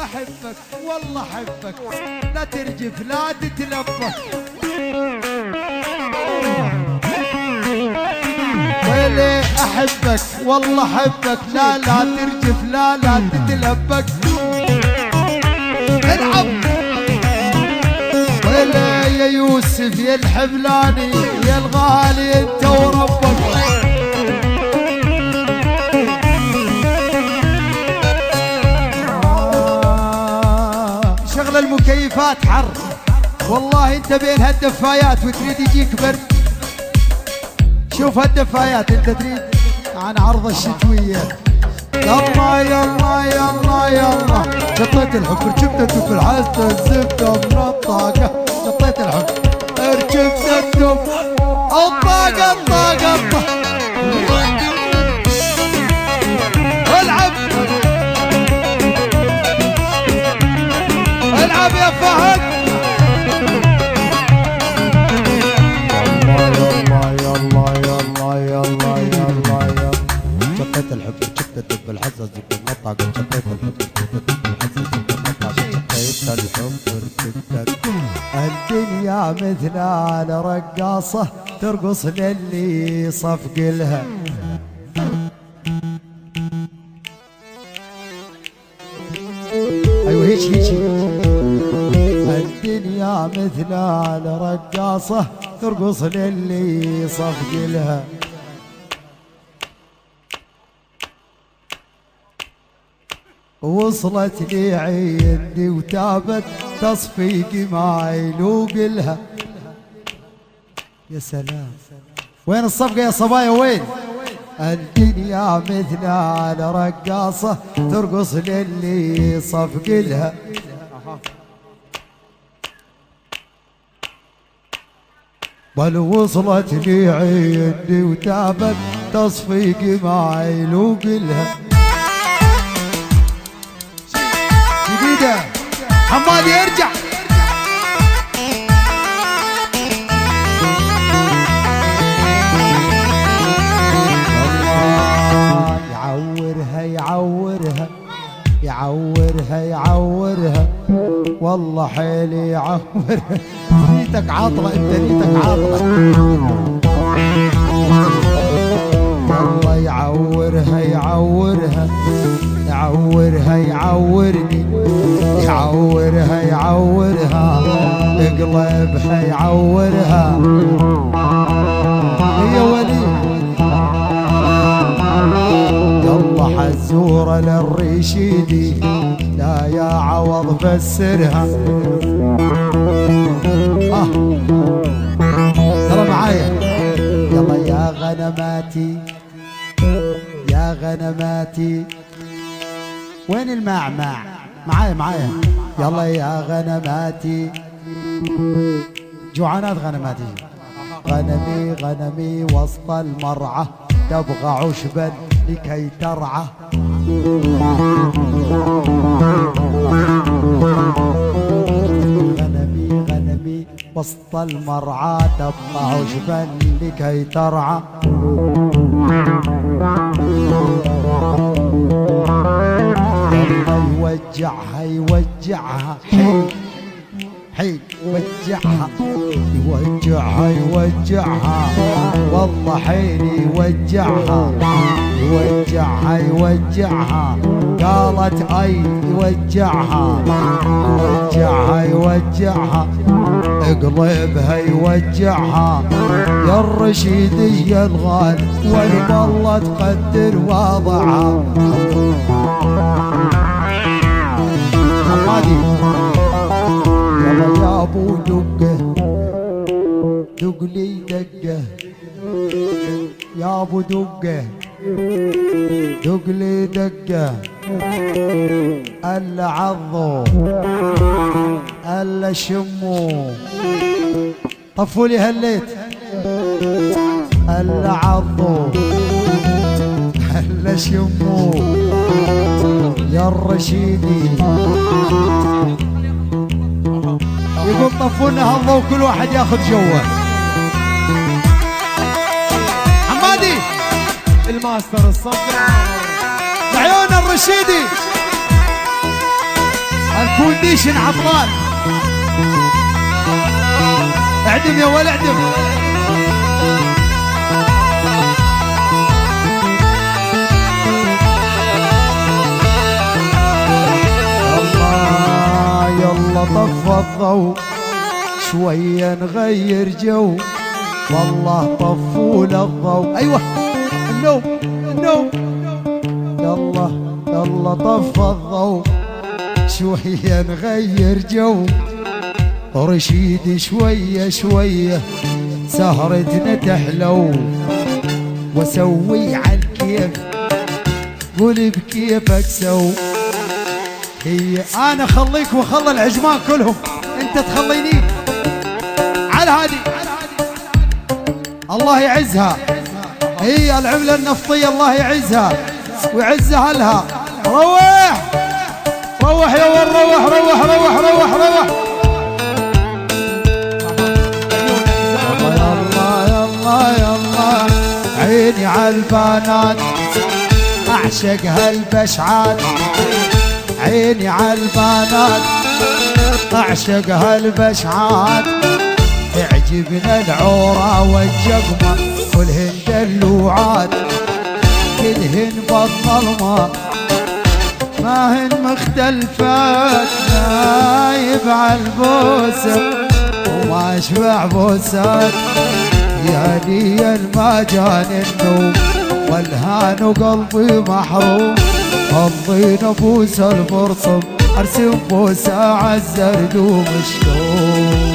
احبك والله احبك، لا ترجف لا تتلبك. ويلي احبك والله احبك، لا ترجف لا تتلبك. العب ويلي يا يوسف يا الحبلاني يا الغالي انت وربك. شغل المكيفات حر والله، انت بين هالدفايات وتريد يجيك برد. شوف هالدفايات انت تريد عن عرض الشتوية. يلا يلا يلا يلا، شطيت الحب ركبت في الحزت الزبدة من الطاقة. شطيت الحب ركبت الدب الطاقة الطاقة. العب العب يا فهد. شطيت الحب ركبت الدب الحزة زبدة من الطاقة. شطيت الحب ركبت الدب الحزة زبدة من الطاقة. شطيت الحب ركبت الدنيا مثل رقاصة ترقص للي صفق لها. ايوه هيك الدنيا مثل رقاصة ترقص للي صفق لها. وصلت لي عيني وتابت تصفيقي ما يلوق لها. يا سلام وين الصفقة يا صبايا وين؟ الدنيا مثل رقاصة ترقص للي صفق لها. بل وصلت لي عيني وتابت تصفيقي ما يلوق لها. جديدة حمادي يرجع. يعورها يعورها يعورها يعورها والله حيلي يعورها. نيتك عاطلة انت نيتك عاطلة. والله يعورها يعورها يعورها يعورني يعورها يعورها اقلبها يعورها. يا ولي يلا حزورة للرشيدي لا يا عوض فسرها. ترى معايا يلا يا غنماتي يا غنماتي. وين المعمع؟ معايا يلا يا غنماتي. جوعانات غنماتي. غنمي غنمي وسط المرعى تبغى عشبا لكي ترعى. غنمي غنمي وسط المرعى تبغى عشبا لكي ترعى. يوجعها يوجعها حي حي يوجعها يوجعها يوجعها والله حيلي يوجعها يوجعها يوجعها. قالت اي يوجعها يوجعها يوجعها اقلبها يوجعها. يا الرشيدي يا الغالي والله تقدر وضعها. حمادي يلا يا ابو دقه دق لي دقه يا ابو دقه دق لي دقه. الا عضوا الا شموا طفوا لي هالليت. الا عضوا الا شموا يا الرشيدي. يقول طفوا لنا هالضوء وكل واحد ياخذ جوه. حمادي الماستر الصفر لعيون الرشيدي. الفونديشن عطلان. اعدم يا ولد اعدم. الله يلا طفى الضوء شوية نغير جو، والله طفوا للضوء. ايوه النوم النوم. يلا يلا طفى الضوء شوية نغير جو، رشيد شوية شوية سهرتنا تحلو، واسوي عالكيف قولي بكيفك سو. هي انا اخليك واخلي العجمان كلهم، انت تخليني على هادي. الله يعزها، هي العملة النفطية الله يعزها ويعز اهلها. روح روح يا ول، روح روح روح روح روح. يلا يلا يلا عيني عالبنات اعشق هالبشعات، عيني عالبنات اعشق هالبشعات. تعجبنا العورة والجقمة كلهن دلوعات، كلهن بالظلمة ما هن مختلفات. نايب عالبوسة وما اشبع بوسات، يا لي ما جاني النوم والهان وقلبي محروم. الضين بوسة البرصم ارسم بوسة عالزردوم شلون.